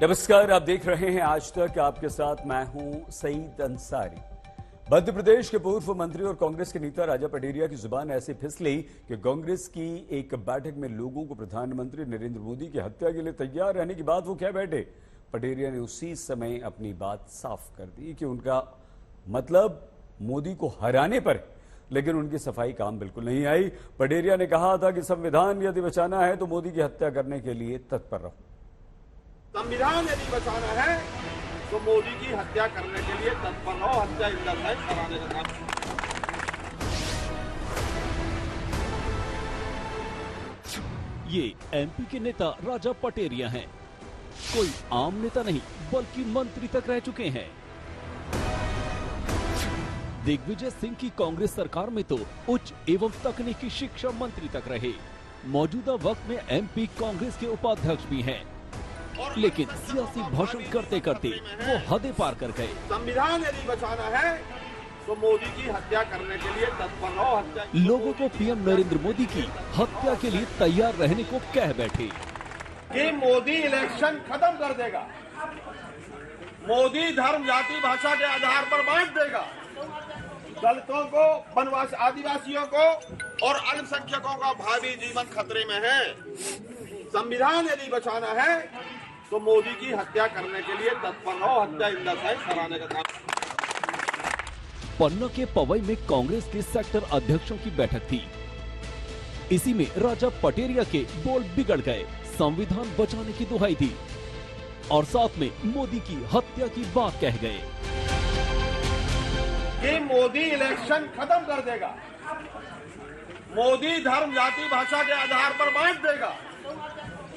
नमस्कार, आप देख रहे हैं आज तक। आपके साथ मैं हूं सईद अंसारी। मध्य प्रदेश के पूर्व मंत्री और कांग्रेस के नेता राजा पटेरिया की जुबान ऐसी फिसली कि कांग्रेस की एक बैठक में लोगों को प्रधानमंत्री नरेंद्र मोदी की हत्या के लिए तैयार रहने की बात वो कह बैठे। पटेरिया ने उसी समय अपनी बात साफ कर दी कि उनका मतलब मोदी को हराने पर, लेकिन उनकी सफाई काम बिल्कुल नहीं आई। पटेरिया ने कहा था कि संविधान यदि बचाना है तो मोदी की हत्या करने के लिए तत्पर रहो। संविधान यदि बचाना है तो मोदी की हत्या करने के लिए तत्पर रहो, हत्या इंदसाइज कराने का काम। ये एमपी के नेता राजा पटेरिया हैं। कोई आम नेता नहीं बल्कि मंत्री तक रह चुके हैं। दिग्विजय सिंह की कांग्रेस सरकार में तो उच्च एवं तकनीकी शिक्षा मंत्री तक रहे। मौजूदा वक्त में एमपी कांग्रेस के उपाध्यक्ष भी हैं, लेकिन सियासी भाषण करते करते वो हदें पार कर गए। संविधान यदि बचाना है तो मोदी की हत्या करने के लिए तत्पर रहो, हत्या। लोगों को पीएम नरेंद्र मोदी की हत्या के लिए तैयार रहने को कह बैठे कि मोदी इलेक्शन खत्म कर देगा, मोदी धर्म जाति भाषा के आधार पर बांट देगा, दलितों को, वनवासी आदिवासियों को और अल्पसंख्यकों का भावी जीवन खतरे में है। संविधान यदि बचाना है तो मोदी की हत्या करने के लिए तत्पर रहो, हत्या इंदसाइज कराने का काम। पन्ना के पवई में कांग्रेस के सेक्टर अध्यक्षों की बैठक थी। इसी में राजा पटेरिया के बोल बिगड़ गए। संविधान बचाने की दुहाई दी और साथ में मोदी की हत्या की बात कह गए कि मोदी इलेक्शन खत्म कर देगा, मोदी धर्म जाति भाषा के आधार पर बांट देगा,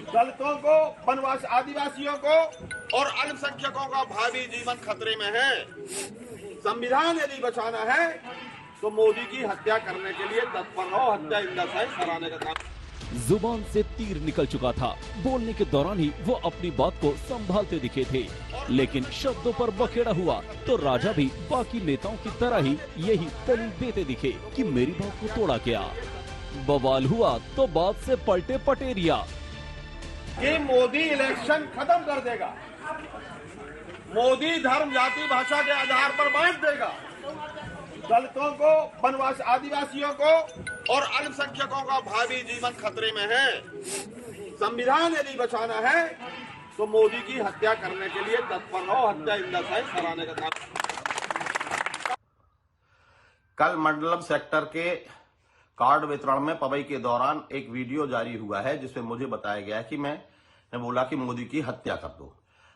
दलितों को, वनवासी आदिवासियों को और अल्पसंख्यकों का भावी जीवन खतरे में है। संविधान यदि बचाना है तो मोदी की हत्या करने के लिए तत्पर रहो, हत्या इंदसाइज कराने का काम। जुबान से तीर निकल चुका था। बोलने के दौरान ही वो अपनी बात को संभालते दिखे थे, लेकिन शब्दों पर बखेड़ा हुआ तो राजा भी बाकी नेताओं की तरह ही यही दलील देते दिखे कि मेरी बात को तोड़ा गया। बवाल हुआ तो बात से पलटे पटेरिया कि मोदी इलेक्शन खत्म कर देगा, मोदी धर्म जाति भाषा के आधार पर बांट देगा, दलितों को, वनवासी आदिवासियों को और अल्पसंख्यकों का भावी जीवन खतरे में है। संविधान यदि बचाना है तो मोदी की हत्या करने के लिए तत्पर रहो, हत्या इंदसाइज कराने का काम। कल मंडलम सेक्टर के कार्ड वितरण में पवई के दौरान एक वीडियो जारी हुआ है जिसमें मुझे बताया गया है कि मैं बोला कि मोदी की हत्या कर दो।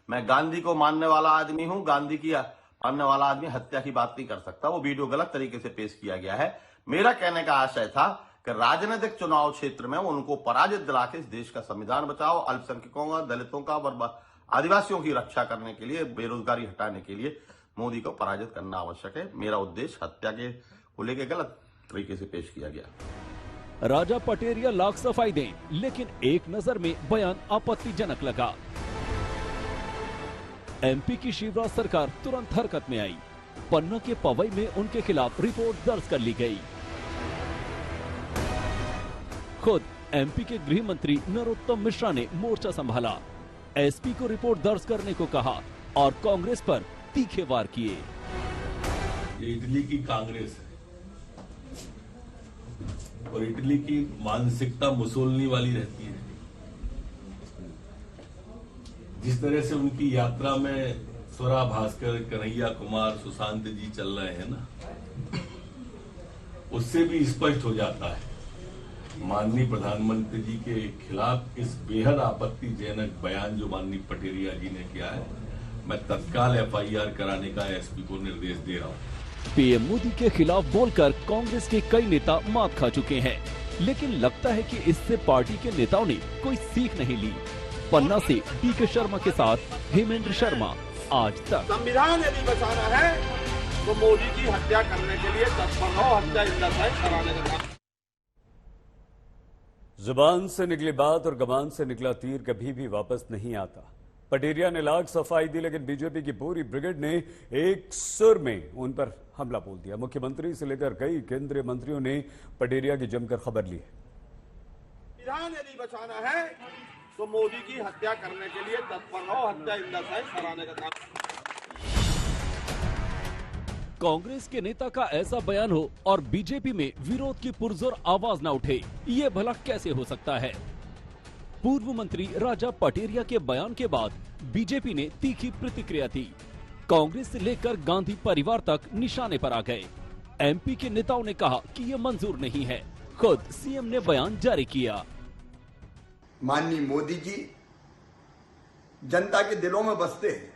मैं गांधी को मानने वाला आदमी हूं, गांधी की मानने वाला आदमी हत्या की बात नहीं कर सकता। वो वीडियो गलत तरीके से पेश किया गया है। मेरा कहने का आशय था कि राजनीतिक चुनाव क्षेत्र में उनको पराजित दिला के इस देश का संविधान बचाओ, अल्पसंख्यकों का, दलितों का और आदिवासियों की रक्षा करने के लिए, बेरोजगारी हटाने के लिए मोदी को पराजित करना आवश्यक है। मेरा उद्देश्य हत्या के को लेकर गलत तरीके से पेश किया गया। राजा पटेरिया लाख सफाई दें, लेकिन एक नजर में बयान आपत्तिजनक लगा। एमपी की शिवराज सरकार तुरंत हरकत में आई। पन्ना के पवई में उनके खिलाफ रिपोर्ट दर्ज कर ली गई। खुद एमपी के गृह मंत्री नरोत्तम मिश्रा ने मोर्चा संभाला, एसपी को रिपोर्ट दर्ज करने को कहा और कांग्रेस पर तीखे वार किए। ये इटली की कांग्रेस है और इटली की मानसिकता मुसोलिनी वाली रहती है। जिस तरह से उनकी यात्रा में स्वरा भास्कर, कन्हैया कुमार, सुशांत जी चल रहे हैं ना, उससे भी स्पष्ट हो जाता है माननीय प्रधानमंत्री जी के खिलाफ इस बेहद आपत्तिजनक बयान जो माननीय पटेरिया जी ने किया है। मैं तत्काल एफआईआर कराने का एसपी को निर्देश दे रहा हूं। पीएम मोदी के खिलाफ बोलकर कांग्रेस के कई नेता मात खा चुके हैं, लेकिन लगता है कि इससे पार्टी के नेताओं ने कोई सीख नहीं ली। पन्ना से पीके शर्मा के साथ हेमेंद्र शर्मा, आज तक। संविधान यदि बचाना है तो मोदी की हत्या करने के लिए तत्पर रहो, हत्या इंदसाइज कराने का काम। जुबान से निकली बात और कमान से निकला तीर कभी भी वापस नहीं आता। पटेरिया ने लाख सफाई दी, लेकिन बीजेपी की पूरी ब्रिगेड ने एक सुर में उन पर हमला बोल दिया। मुख्यमंत्री से लेकर कई केंद्रीय मंत्रियों ने पटेरिया की जमकर खबर ली है। संविधान यदि बचाना है तो मोदी की हत्या करने के लिए तत्पर रहो, हत्या इंदस है सराहने का काम। कांग्रेस के नेता का ऐसा बयान हो और बीजेपी में विरोध की पुरजोर आवाज न उठे, ये भला कैसे हो सकता है? पूर्व मंत्री राजा पटेरिया के बयान के बाद बीजेपी ने तीखी प्रतिक्रिया दी। कांग्रेस से लेकर गांधी परिवार तक निशाने पर आ गए। एमपी के नेताओं ने कहा कि ये मंजूर नहीं है। खुद सीएम ने बयान जारी किया। माननीय मोदी जी जनता के दिलों में बसते हैं,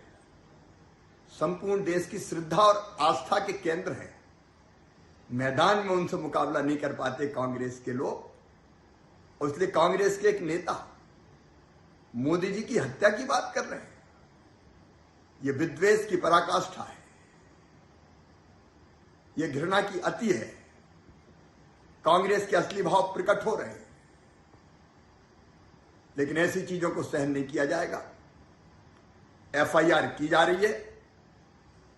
संपूर्ण देश की श्रद्धा और आस्था के केंद्र हैं। मैदान में उनसे मुकाबला नहीं कर पाते कांग्रेस के लोग, और इसलिए कांग्रेस के एक नेता मोदी जी की हत्या की बात कर रहे हैं। यह विद्वेष की पराकाष्ठा है, यह घृणा की अति है। कांग्रेस के असली भाव प्रकट हो रहे हैं, लेकिन ऐसी चीजों को सहन नहीं किया जाएगा। एफआईआर की जा रही है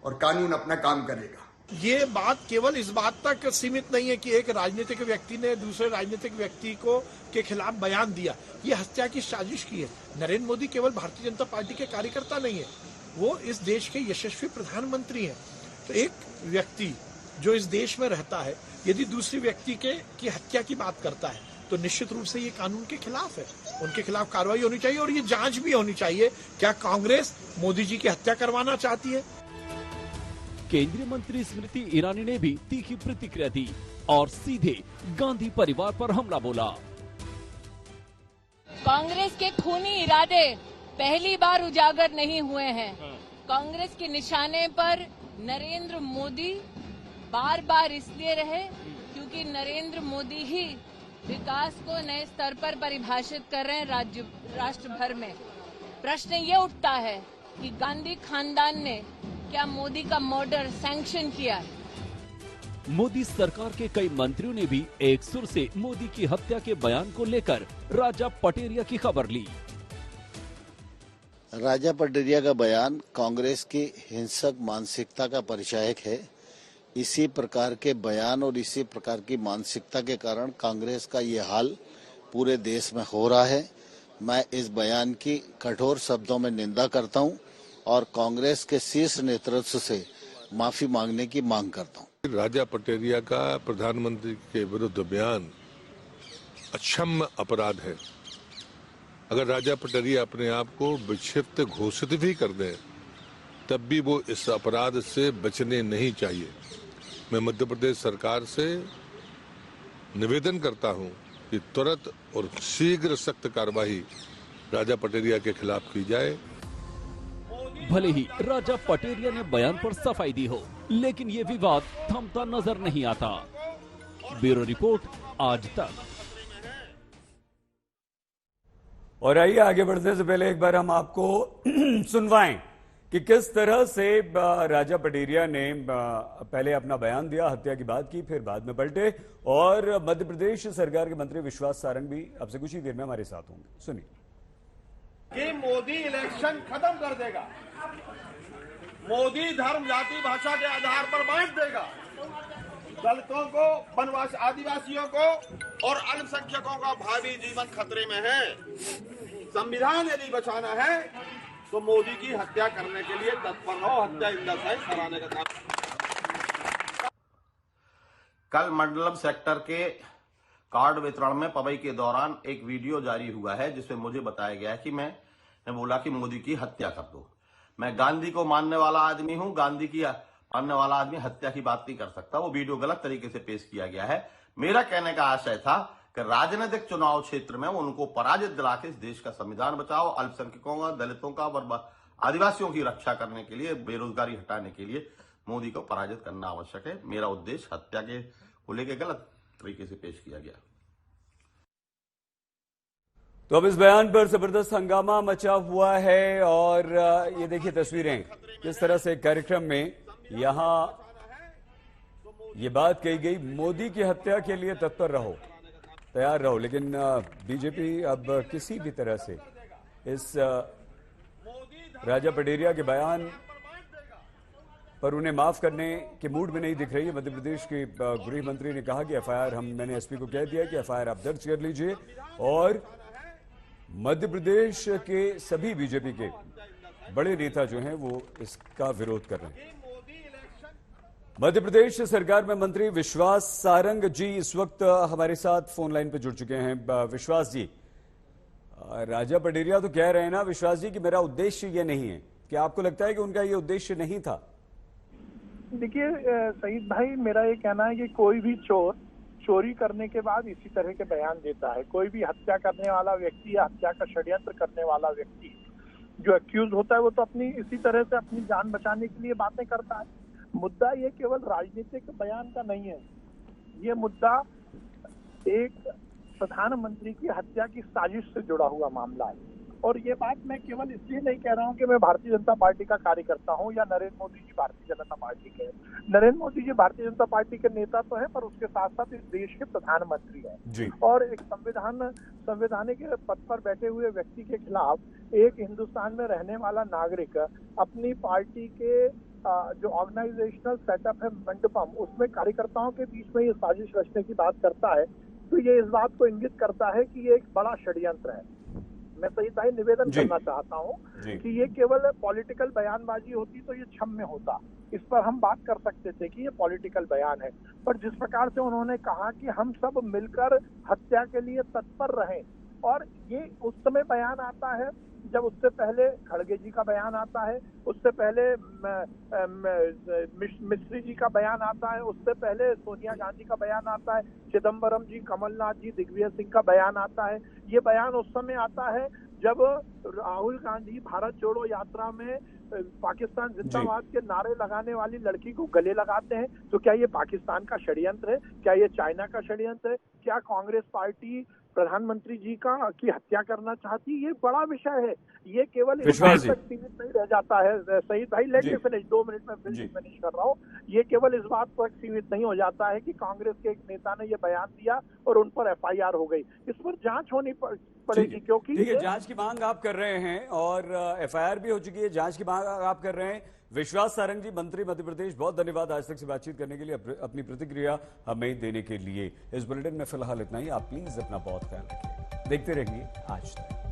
और कानून अपना काम करेगा। ये बात केवल इस बात तक सीमित नहीं है कि एक राजनीतिक व्यक्ति ने दूसरे राजनीतिक व्यक्ति को के खिलाफ बयान दिया। ये हत्या की साजिश की है। नरेंद्र मोदी केवल भारतीय जनता पार्टी के कार्यकर्ता नहीं है, वो इस देश के यशस्वी प्रधानमंत्री हैं। तो एक व्यक्ति जो इस देश में रहता है यदि दूसरे व्यक्ति की हत्या की बात करता है तो निश्चित रूप से ये कानून के खिलाफ है। उनके खिलाफ कार्रवाई होनी चाहिए और ये जांच भी होनी चाहिए, क्या कांग्रेस मोदी जी की हत्या करवाना चाहती है। केंद्रीय मंत्री स्मृति ईरानी ने भी तीखी प्रतिक्रिया दी और सीधे गांधी परिवार पर हमला बोला। कांग्रेस के खूनी इरादे पहली बार उजागर नहीं हुए हैं। कांग्रेस के निशाने पर नरेंद्र मोदी बार बार इसलिए रहे क्योंकि नरेंद्र मोदी ही विकास को नए स्तर पर परिभाषित कर रहे हैं राष्ट्र भर में। प्रश्न ये उठता है कि गांधी खानदान ने क्या मोदी का मर्डर सैंक्शन किया है? मोदी सरकार के कई मंत्रियों ने भी एक सुर से मोदी की हत्या के बयान को लेकर राजा पटेरिया की खबर ली। राजा पटेरिया का बयान कांग्रेस की हिंसक मानसिकता का परिचायक है। इसी प्रकार के बयान और इसी प्रकार की मानसिकता के कारण कांग्रेस का ये हाल पूरे देश में हो रहा है। मैं इस बयान की कठोर शब्दों में निंदा करता हूं और कांग्रेस के शीर्ष नेतृत्व से माफी मांगने की मांग करता हूं। राजा पटेरिया का प्रधानमंत्री के विरुद्ध बयान अक्षम्य अपराध है। अगर राजा पटेरिया अपने आप को विक्षिप्त घोषित भी कर दें तब भी वो इस अपराध से बचने नहीं चाहिए। मैं मध्य प्रदेश सरकार से निवेदन करता हूं कि तुरंत और शीघ्र सख्त कार्रवाई राजा पटेरिया के खिलाफ की जाए। भले ही राजा पटेरिया ने बयान पर सफाई दी हो, लेकिन ये विवाद थमता नजर नहीं आता। ब्यूरो रिपोर्ट, आज तक। और आइए आगे बढ़ने से पहले एक बार हम आपको सुनवाएं कि किस तरह से राजा पटेरिया ने पहले अपना बयान दिया, हत्या की बात की, फिर बाद में पलटे। और मध्य प्रदेश सरकार के मंत्री विश्वास सारंग भी अब से कुछ ही देर में हमारे साथ होंगे। सुनिए। कि मोदी इलेक्शन खत्म कर देगा, मोदी धर्म जाति भाषा के आधार पर बांट देगा, दलितों को, वनवासी आदिवासियों को और अल्पसंख्यकों का भावी जीवन खतरे में है। संविधान यदि बचाना है तो मोदी की हत्या करने के लिए तत्पर रहो। हत्या इंदस है सराहने का काम। कल मंडलम सेक्टर के कार्ड वितरण में पवई के दौरान एक वीडियो जारी हुआ है जिसमें मुझे बताया गया है कि मैं बोला कि मोदी की हत्या कर दो। मैं गांधी को मानने वाला आदमी हूं, गांधी की मानने वाला आदमी हत्या की बात नहीं कर सकता। वो वीडियो गलत तरीके से पेश किया गया है। मेरा कहने का आशय था कि राजनीतिक चुनाव क्षेत्र में उनको पराजित दिला के इस देश का संविधान बचाओ, अल्पसंख्यकों का, दलितों का और आदिवासियों की रक्षा करने के लिए, बेरोजगारी हटाने के लिए मोदी को पराजित करना आवश्यक है। मेरा उद्देश्य हत्या के को लेकर गलत तरीके से पेश किया गया। तो अब इस बयान पर जबरदस्त हंगामा मचा हुआ है और ये देखिए तस्वीरें, किस तरह से कार्यक्रम में यहां ये बात कही गई, मोदी की हत्या के लिए तत्पर रहो, तैयार रहो। लेकिन बीजेपी अब किसी भी तरह से इस राजा पटेरिया के बयान पर उन्हें माफ करने के मूड में नहीं दिख रही है। मध्य प्रदेश के गृह मंत्री ने कहा कि एफआईआर मैंने एसपी को कह दिया कि एफआईआर आप दर्ज कर लीजिए और मध्य प्रदेश के सभी बीजेपी के बड़े नेता जो हैं वो इसका विरोध कर रहे हैं। मध्य प्रदेश सरकार में मंत्री विश्वास सारंग जी इस वक्त हमारे साथ फोन लाइन पर जुड़ चुके हैं। विश्वास जी, राजा पडेरिया तो कह रहे हैं ना विश्वास जी कि मेरा उद्देश्य ये नहीं है, क्या आपको लगता है कि उनका ये उद्देश्य नहीं था? देखिए सईद भाई, मेरा ये कहना है कि कोई भी चोर चोरी करने के बाद इसी तरह के बयान देता है। कोई भी हत्या करने वाला व्यक्ति या हत्या का षड्यंत्र करने वाला व्यक्ति जो एक्यूज होता है वो तो अपनी इसी तरह से अपनी जान बचाने के लिए बातें करता है। मुद्दा ये केवल राजनीतिक बयान का नहीं है, ये मुद्दा एक प्रधानमंत्री की हत्या की साजिश से जुड़ा हुआ मामला है। और ये बात मैं केवल इसलिए नहीं कह रहा हूँ कि मैं भारतीय जनता पार्टी का कार्यकर्ता हूँ या नरेंद्र मोदी जी भारतीय जनता पार्टी के। नरेंद्र मोदी जी भारतीय जनता पार्टी के नेता तो है, पर उसके साथ साथ इस देश के प्रधानमंत्री हैं और एक संवैधानिक पद पर बैठे हुए व्यक्ति के खिलाफ एक हिंदुस्तान में रहने वाला नागरिक अपनी पार्टी के जो ऑर्गेनाइजेशनल सेटअप है मंडपम, उसमें कार्यकर्ताओं के बीच में ये साजिश रचने की बात करता है, तो ये इस बात को इंगित करता है कि ये एक बड़ा षड्यंत्र है। मैं सही भाई निवेदन करना चाहता हूँ कि ये केवल पॉलिटिकल बयानबाजी होती तो ये क्षम्य होता, इस पर हम बात कर सकते थे कि ये पॉलिटिकल बयान है। पर जिस प्रकार से उन्होंने कहा कि हम सब मिलकर हत्या के लिए तत्पर रहें, और ये उस समय बयान आता है जब उससे पहले खड़गे जी का बयान आता है, उससे पहले मिस्त्री जी का बयान आता है, उससे पहले सोनिया गांधी का बयान आता है, चिदम्बरम जी, कमलनाथ जी, दिग्विजय सिंह का बयान आता है। ये बयान उस समय आता है जब राहुल गांधी भारत जोड़ो यात्रा में पाकिस्तान जिंदाबाद के नारे लगाने वाली लड़की को गले लगाते हैं। तो क्या ये पाकिस्तान का षड्यंत्र है? क्या ये चाइना का षड्यंत्र है? क्या कांग्रेस पार्टी प्रधानमंत्री जी की हत्या करना चाहती? ये बड़ा विषय है, ये केवल इस बात तक सीमित नहीं रह जाता है। सईद भाई लेट मी फिनिश, 2 मिनट में फिनिश कर रहा हूँ। ये केवल इस बात तक सीमित नहीं हो जाता है कि कांग्रेस के एक नेता ने ये बयान दिया और उन पर FIR हो गई। इस पर जांच होनी पड़ेगी, क्योंकि ठीक है, जांच की मांग आप कर रहे हैं और FIR भी हो चुकी है, जांच की मांग आप कर रहे हैं। विश्वास सारंग जी, मंत्री मध्य प्रदेश, बहुत धन्यवाद आज तक से बातचीत करने के लिए, अपनी प्रतिक्रिया हमें देने के लिए। इस बुलेटिन में फिलहाल इतना ही। आप प्लीज अपना बहुत ख्याल रखिए, देखते रहिए आज तक।